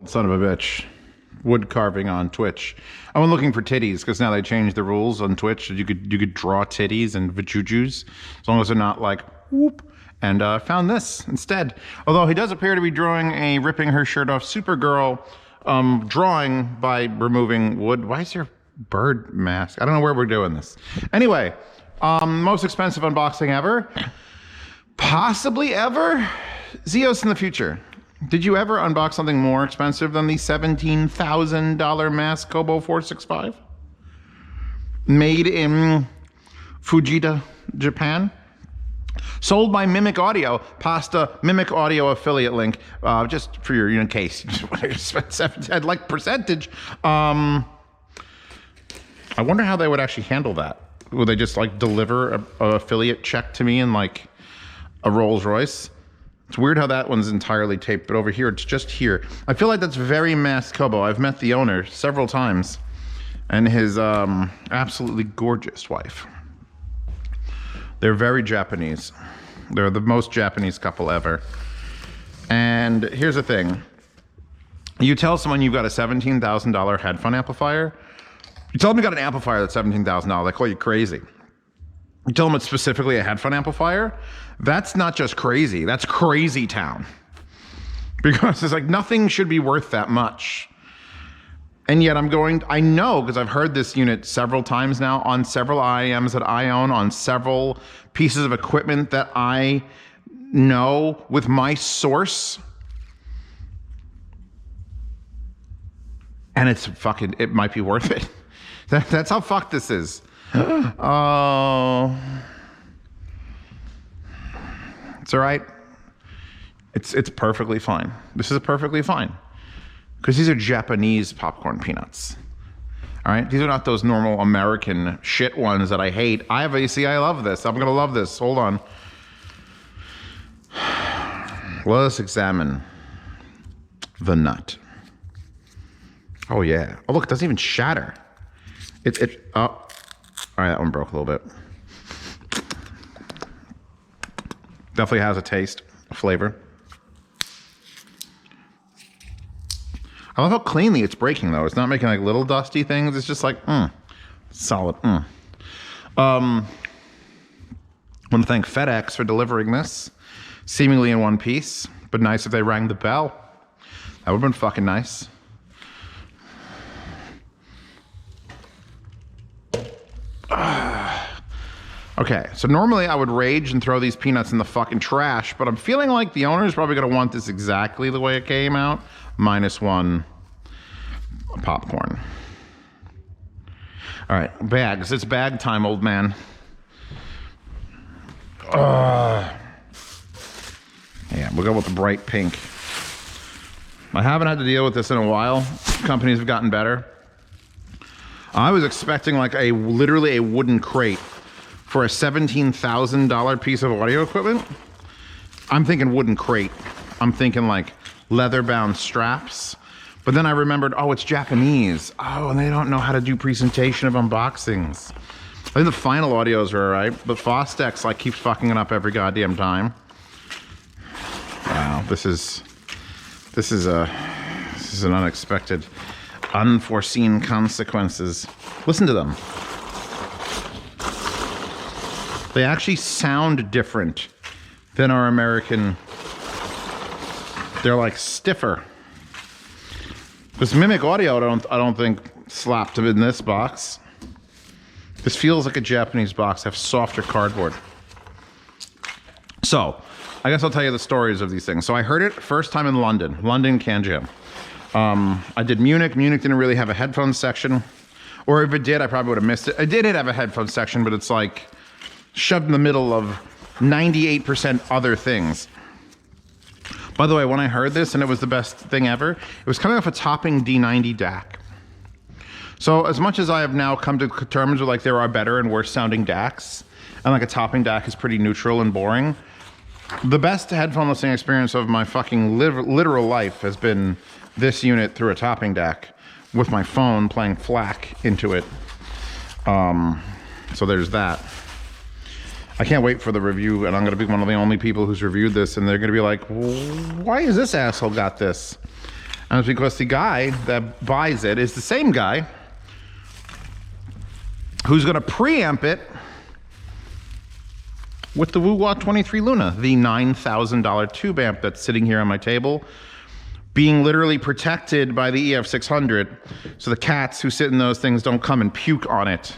Son of a bitch. Wood carving on Twitch. I went looking for titties because now they changed the rules on Twitch. You could draw titties and vajujus as long as they're not like whoop. And found this instead. Although he does appear to be drawing a ripping her shirt off Supergirl drawing by removing wood. Why is there bird mask? I don't know where we're doing this. Anyway, most expensive unboxing ever. Possibly ever. Zeos in the future. Did you ever unbox something more expensive than the $17,000 mask Kobo 465? Made in Fujita, Japan? Sold by Mimic Audio. Pasta Mimic Audio affiliate link. Just for your in case you just want to spend I'd like percentage. I wonder how they would actually handle that. Would they just like deliver a affiliate check to me in like a Rolls Royce? It's weird how that one's entirely taped, but over here, it's just here. I feel like that's very mass Kobo. I've met the owner several times and his absolutely gorgeous wife. They're very Japanese. They're the most Japanese couple ever. And here's the thing. You tell someone you've got a $17,000 headphone amplifier. You tell them you got an amplifier that's $17,000, they call you crazy. You tell them it's specifically a headphone amplifier, that's not just crazy, that's crazy town. Because it's like nothing should be worth that much. And yet I know, because I've heard this unit several times now on several IEMs that I own, on several pieces of equipment that I know with my source. And it might be worth it. That's how fucked this is. Oh, it's all right. It's perfectly fine. This is perfectly fine because these are Japanese popcorn peanuts. All right, these are not those normal American shit ones that I hate. I love this. I'm gonna love this. Hold on. Let us examine the nut. Oh yeah. Oh look, it doesn't even shatter. Oh. All right, that one broke a little bit. Definitely has a taste, a flavor. I love how cleanly it's breaking though. It's not making like little dusty things. It's just like, solid. I want to thank FedEx for delivering this, seemingly in one piece, but nice if they rang the bell. That would have been fucking nice. Okay, so normally I would rage and throw these peanuts in the fucking trash, but I'm feeling like the owner is probably gonna want this exactly the way it came out, -1 popcorn. All right, bags. It's bag time, old man. Yeah, we'll go with the bright pink. I haven't had to deal with this in a while. Companies have gotten better. I was expecting like literally a wooden crate for a $17,000 piece of audio equipment. I'm thinking wooden crate. I'm thinking like leather-bound straps. But then I remembered, oh, it's Japanese. Oh, and they don't know how to do presentation of unboxings. I think the final audios are all right, but Fostex like keeps fucking it up every goddamn time. Wow, this is an unexpected, unforeseen consequences. Listen to them. They actually sound different than our American. They're like stiffer. This Mimic Audio, I don't think slapped them in this box. This feels like a Japanese box. They have softer cardboard. So, I guess I'll tell you the stories of these things. So I heard it first time in London Can Jam. I did Munich. Munich didn't really have a headphone section. Or if it did, I probably would have missed it. It did have a headphone section, but it's like shoved in the middle of 98% other things. By the way, when I heard this, and it was the best thing ever, it was coming off a topping D90 DAC. So as much as I have now come to terms with like there are better and worse sounding DACs, and like a topping DAC is pretty neutral and boring, the best headphone listening experience of my fucking literal life has been this unit through a topping DAC with my phone playing FLAC into it. So there's that. I can't wait for the review, and I'm going to be one of the only people who's reviewed this, and they're going to be like, why has this asshole got this? And it's because the guy that buys it is the same guy who's going to preamp it with the Woo-Wah 23 Luna, the $9,000 tube amp that's sitting here on my table, being literally protected by the EF600, so the cats who sit in those things don't come and puke on it.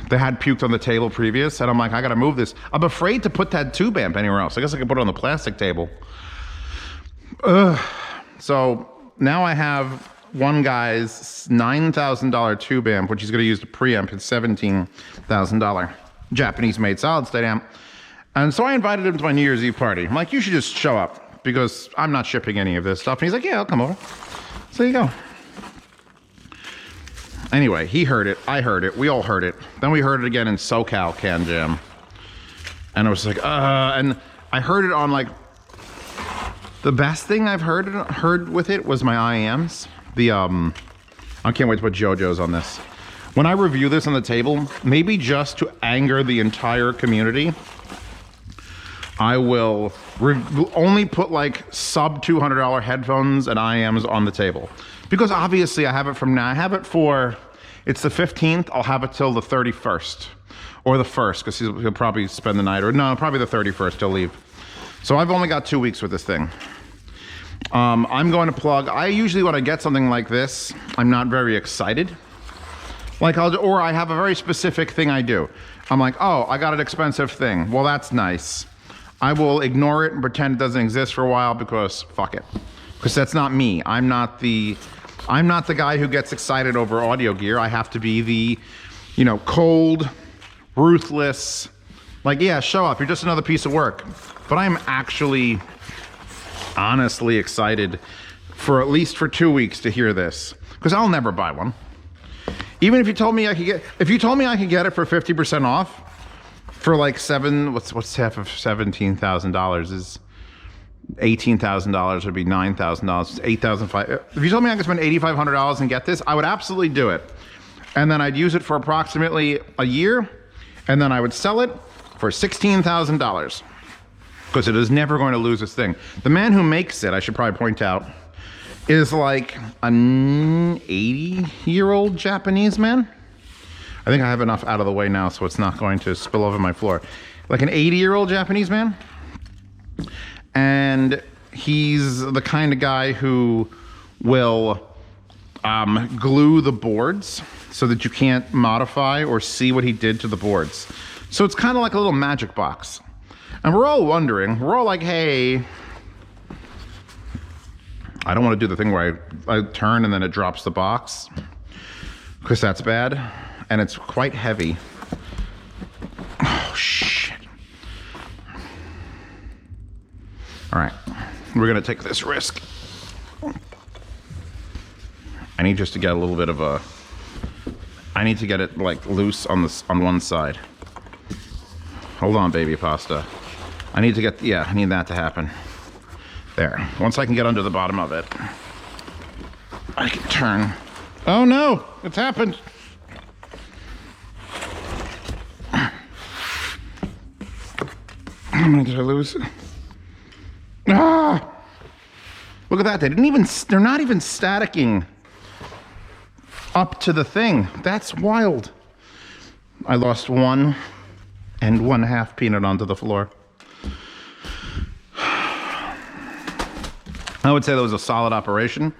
They had puked on the table previous, and I'm like, I gotta move this. I'm afraid to put that tube amp anywhere else. I guess I could put it on the plastic table. So now I have one guy's $9,000 tube amp, which he's gonna use to preamp his $17,000 Japanese-made solid-state amp. And so I invited him to my New Year's Eve party. I'm like, you should just show up, because I'm not shipping any of this stuff. And he's like, yeah, I'll come over. So there you go. Anyway, he heard it, I heard it, we all heard it. Then we heard it again in SoCal Can Jam. And I was like, and I heard it on like, the best thing I've heard with it was my IAMs. I can't wait to put JoJo's on this. When I review this on the table, maybe just to anger the entire community, I will only put like sub $200 headphones and IAMs on the table. Because obviously I have it from now. I have it for, it's the 15th. I'll have it till the 31st. Or the 1st, because he'll probably spend the night. Or no, probably the 31st he'll leave. So I've only got 2 weeks with this thing. I'm going to plug, I usually when I get something like this, I'm not very excited. Like or I have a very specific thing I do. I'm like, oh, I got an expensive thing. Well, that's nice. I will ignore it and pretend it doesn't exist for a while because fuck it. Because that's not me. I'm not the guy who gets excited over audio gear. I have to be the, you know, cold, ruthless, like, yeah, show up. You're just another piece of work. But I'm actually honestly excited for at least for 2 weeks to hear this. Because I'll never buy one. Even if you told me I could get, if you told me I could get it for 50% off, for like what's half of $17,000 is $18,000 would be $9,000, $8,500. If you told me I could spend $8,500 and get this, I would absolutely do it. And then I'd use it for approximately a year, and then I would sell it for $16,000 because it is never going to lose its thing. The man who makes it, I should probably point out, is like an 80-year-old Japanese man. I think I have enough out of the way now so it's not going to spill over my floor. Like an 80-year-old Japanese man. And he's the kind of guy who will glue the boards so that you can't modify or see what he did to the boards. So it's kind of like a little magic box. And we're all wondering, we're all like, hey, I don't want to do the thing where I turn and then it drops the box, because that's bad. And it's quite heavy. Oh, shit. All right, we're gonna take this risk. I need just to get a little bit of a, I need to get it like loose on this, on one side. Hold on, baby pasta. I need to get, yeah, I need that to happen. There, once I can get under the bottom of it, I can turn. Oh no, it's happened. How many did I lose? Ah! Look at that, they're not even staticking up to the thing. That's wild. I lost 1 1/2 peanut onto the floor. I would say that was a solid operation.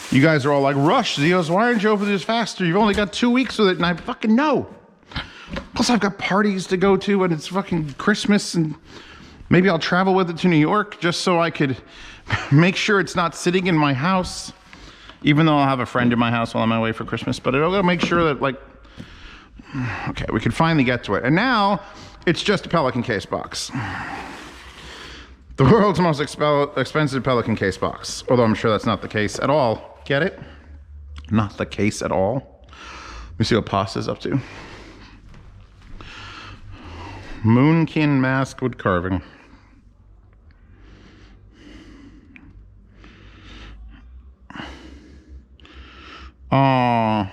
You guys are all like, Rush, Zeos, why aren't you opening this faster? You've only got 2 weeks with it, and I fucking know. Plus I've got parties to go to, and it's fucking Christmas, and maybe I'll travel with it to New York just so I could make sure it's not sitting in my house, even though I'll have a friend in my house while I'm on my way for Christmas, but I'll make sure that, like, okay, we could finally get to it. And now it's just a Pelican case box. The world's most expensive Pelican case box, although I'm sure that's not the case at all. Get it? Not the case at all. Let me see what Pasta's up to. Moonkin mask wood carving. Oh,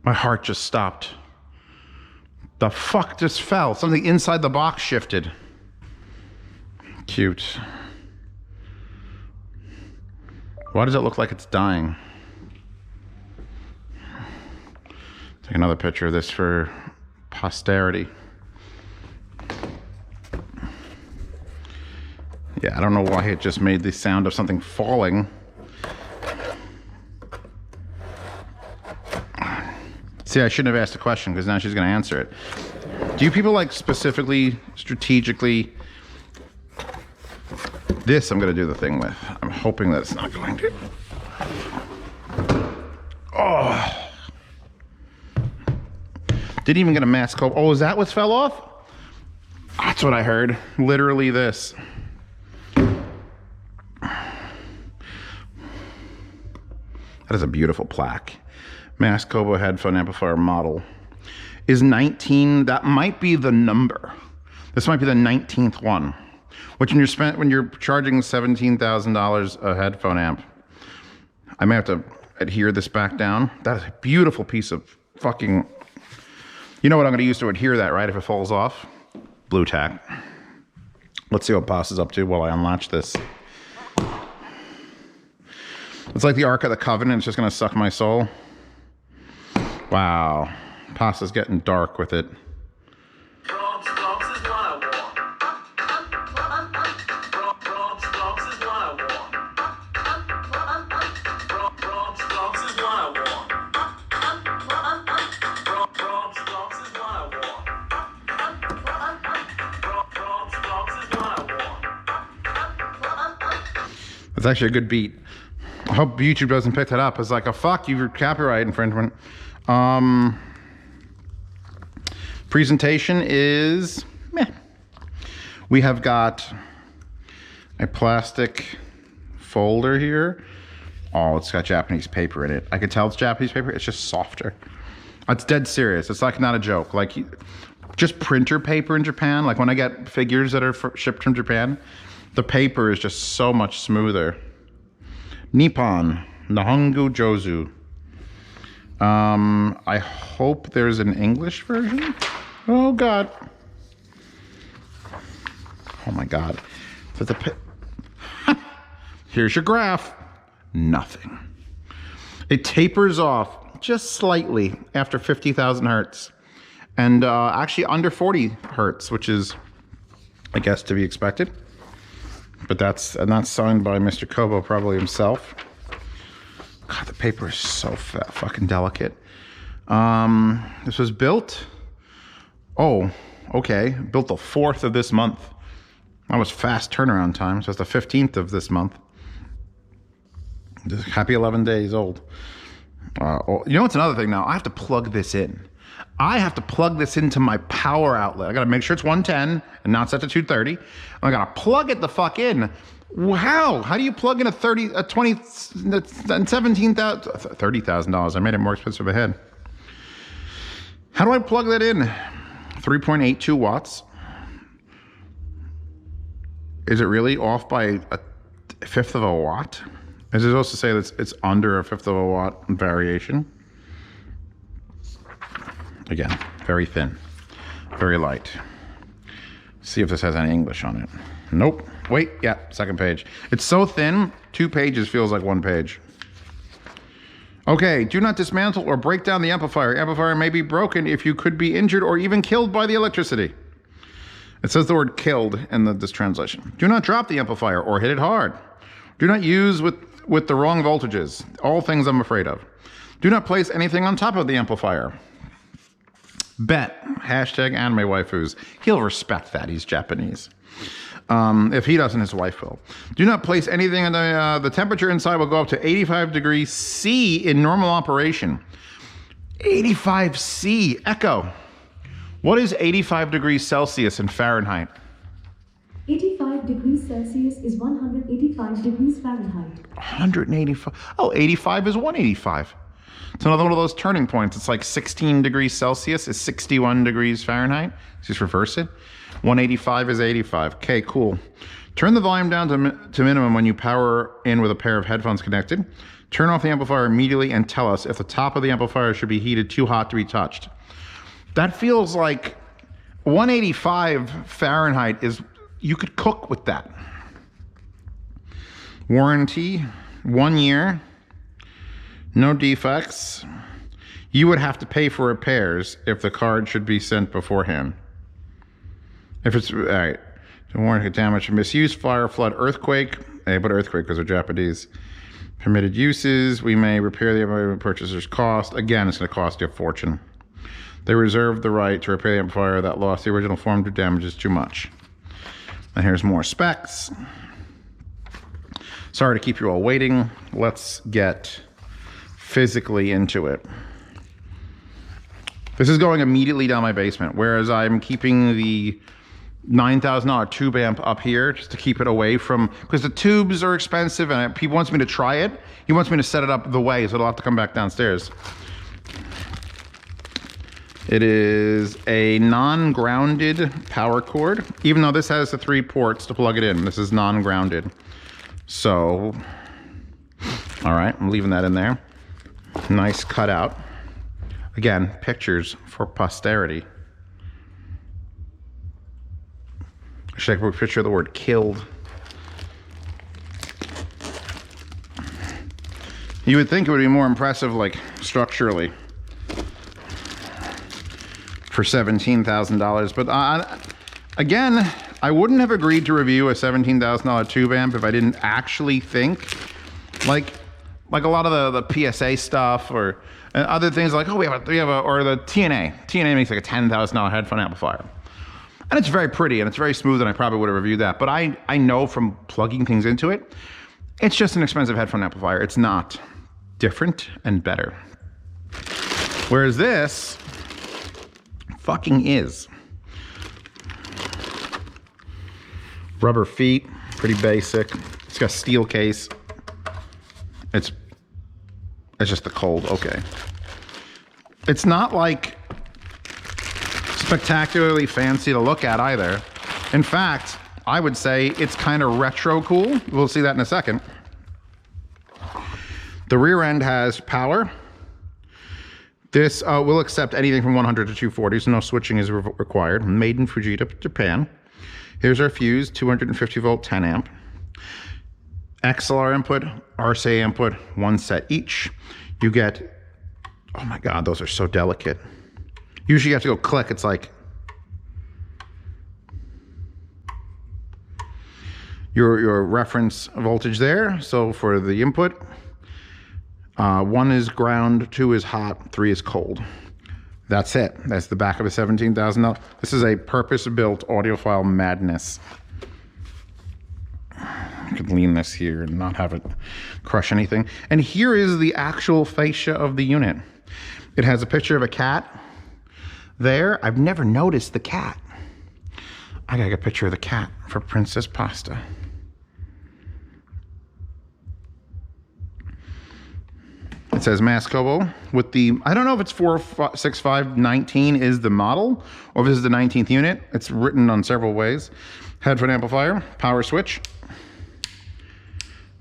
my heart just stopped. The fuck just fell? Something inside the box shifted. Cute. Why does it look like it's dying? Take another picture of this for posterity. Yeah, I don't know why it just made the sound of something falling. See, I shouldn't have asked the question because now she's going to answer it. Do you people like specifically, strategically... This I'm going to do the thing with. I'm hoping that it's not going to. Oh. Didn't even get a mask. Oh, is that what fell off? That's what I heard. Literally this. That is a beautiful plaque. Mass Kobo headphone amplifier model is 19. That might be the number. This might be the 19th one. Which when you're charging $17,000 a headphone amp, I may have to adhere this back down. That is a beautiful piece of fucking. You know what I'm going to use to adhere that, right? If it falls off, blue tack. Let's see what Boss is up to while I unlatch this. It's like the Ark of the Covenant. It's just going to suck my soul. Wow. Pasta's getting dark with it. It's actually a good beat. I hope YouTube doesn't pick that up. It's like a fuck you for copyright infringement. Presentation is meh. We have got a plastic folder here. Oh, it's got Japanese paper in it. I could tell it's Japanese paper. It's just softer. It's dead serious. It's like not a joke. Like just printer paper in Japan. Like when I get figures that are shipped from Japan, the paper is just so much smoother. Nippon, Nihongo Jozu. I hope there's an English version. Oh God. Oh my God. Here's your graph. Nothing. It tapers off just slightly after 50,000 hertz. And actually under 40 hertz, which is, I guess, to be expected. But that's signed by Mr. Kobo, probably himself. God, the paper is so fucking delicate. This was built. Oh, okay. Built the 4th of this month. That was fast turnaround time. So it's the 15th of this month. Just happy 11 days old. You know what's another thing now? I have to plug this in. I have to plug this into my power outlet. I got to make sure it's 110 and not set to 230. I got to plug it the fuck in. How? How do you plug in a $20,000 and $17,000, $30,000? I made it more expensive ahead. How do I plug that in? 3.82 watts. Is it really off by a fifth of a watt? Is it supposed to say that it's under a fifth of a watt variation? Again, very thin, very light. See if this has any English on it. Nope. Wait, yeah, second page. It's so thin, 2 pages feels like 1 page. Okay, do not dismantle or break down the amplifier. Amplifier may be broken if you could be injured or even killed by the electricity. It says the word killed in this translation. Do not drop the amplifier or hit it hard. Do not use with the wrong voltages. All things I'm afraid of. Do not place anything on top of the amplifier. Bet. Hashtag anime waifus. He'll respect that. He's Japanese. If he doesn't, his wife will. Do not place anything in the temperature inside will go up to 85 degrees C in normal operation. 85 C. Echo. What is 85 degrees Celsius in Fahrenheit? 85 degrees Celsius is 185 degrees Fahrenheit. 185. Oh, 85 is 185. It's another one of those turning points. It's like 16 degrees Celsius is 61 degrees Fahrenheit. Let's just reverse it. 185 is 85. Okay, cool. Turn the volume down to minimum when you power in with a pair of headphones connected. Turn off the amplifier immediately and tell us if the top of the amplifier should be heated too hot to be touched. That feels like 185 Fahrenheit is you could cook with that. Warranty, 1 year, no defects. You would have to pay for repairs if the card should be sent beforehand. If it's, all right, to warrant damage, misuse, fire, flood, earthquake. They put earthquake because they're Japanese. Permitted uses, we may repair the purchaser's cost. Again, it's going to cost you a fortune. They reserve the right to repair the amplifier that lost the original form due to damages too much. And here's more specs. Sorry to keep you all waiting. Let's get physically into it. This is going immediately down my basement, whereas I'm keeping the $9,000 tube amp up here just to keep it away from, because the tubes are expensive and he wants me to try it. He wants me to set it up the way, so it'll have to come back downstairs. It is a non-grounded power cord, even though this has the 3 ports to plug it in. This is non-grounded. So, all right, I'm leaving that in there. Nice cutout. Again, pictures for posterity. Should I put a picture of the word killed? You would think it would be more impressive, like, structurally for $17,000, but again, I wouldn't have agreed to review a $17,000 tube amp if I didn't actually think, like a lot of the PSA stuff or other things, like, oh, we have a, or the TNA. TNA makes like a $10,000 headphone amplifier. And it's very pretty and it's very smooth, and I probably would have reviewed that. But I know from plugging things into it, it's just an expensive headphone amplifier. It's not different and better. Whereas this fucking is. Rubber feet, pretty basic. It's got a steel case. It's just the cold, okay. It's not like spectacularly fancy to look at either. In fact, I would say it's kind of retro cool. We'll see that in a second. The rear end has power. This will accept anything from 100 to 240, so no switching is required. Made in Fujita, Japan. Here's our fuse, 250 volt, 10 amp. XLR input, RCA input, 1 set each. You get, oh my God, those are so delicate. Usually you have to go click, it's like, your reference voltage there. So for the input, 1 is ground, 2 is hot, 3 is cold. That's it. That's the back of a $17,000. This is a purpose-built audiophile madness. I could lean this here and not have it crush anything. And here is the actual fascia of the unit. It has a picture of a cat there. I've never noticed the cat. I gotta get a picture of the cat for Princess Pasta. It says Mass Kobo with the, I don't know if it's 46519 is the model or if this is the 19th unit. It's written on several ways. Headphone amplifier, power switch,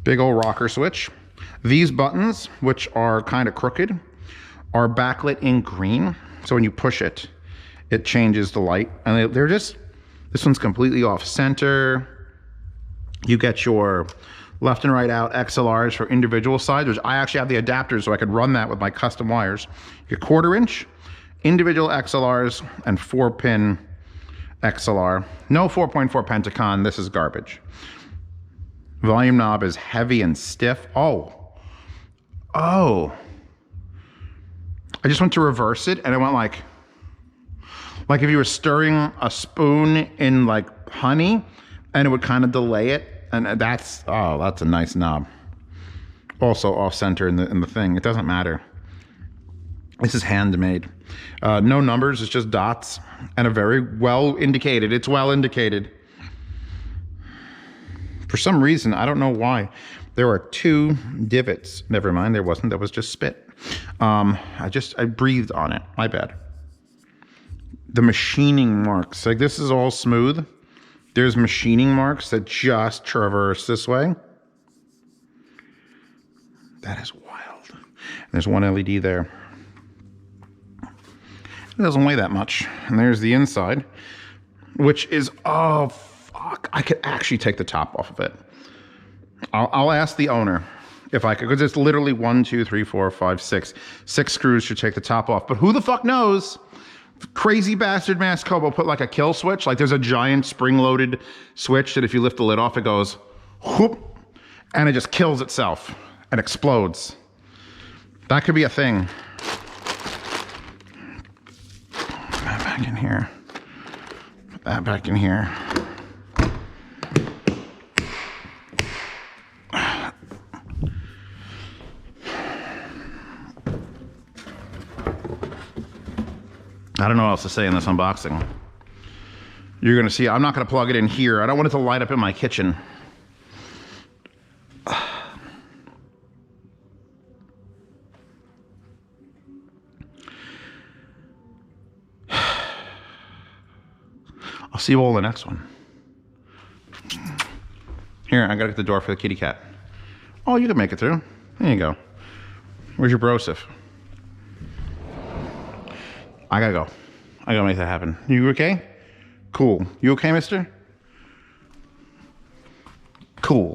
big old rocker switch. These buttons, which are kind of crooked, are backlit in green. So when you push it, it changes the light. And they're just, this one's completely off center. You get your left and right out XLRs for individual sides, which I actually have the adapters so I could run that with my custom wires. Your 1/4 inch, individual XLRs, and 4-pin XLR. No 4.4 Pentacon, this is garbage. Volume knob is heavy and stiff. Oh. I just went to reverse it and it went like if you were stirring a spoon in like honey and it would kind of delay it. And that's a nice knob. Also off center in the thing. It doesn't matter. This is handmade. No numbers, it's just dots and a very well indicated. It's well indicated. For some reason, I don't know why, there are 2 divots. Never mind, there wasn't. That was just spit. I breathed on it. My bad. The machining marks, like this is all smooth. There's machining marks that just traverse this way. That is wild. And there's 1 LED there. It doesn't weigh that much. And there's the inside, which is, oh fuck, I could actually take the top off of it. I'll ask the owner if I could, because it's literally 1, 2, 3, 4, 5, 6. 6 screws should take the top off. But who the fuck knows? Crazy bastard Mass Kobo put like a kill switch. Like there's a giant spring-loaded switch that if you lift the lid off, it goes whoop, and it just kills itself and explodes. That could be a thing. Put that back in here. Put that back in here. I don't know what else to say in this unboxing. You're gonna see, I'm not gonna plug it in here. I don't want it to light up in my kitchen. I'll see you all in the next one. Here, I gotta get the door for the kitty cat. Oh, you can make it through. There you go. Where's your brosif? I gotta go. I gotta make that happen. You okay? Cool. You okay, mister? Cool.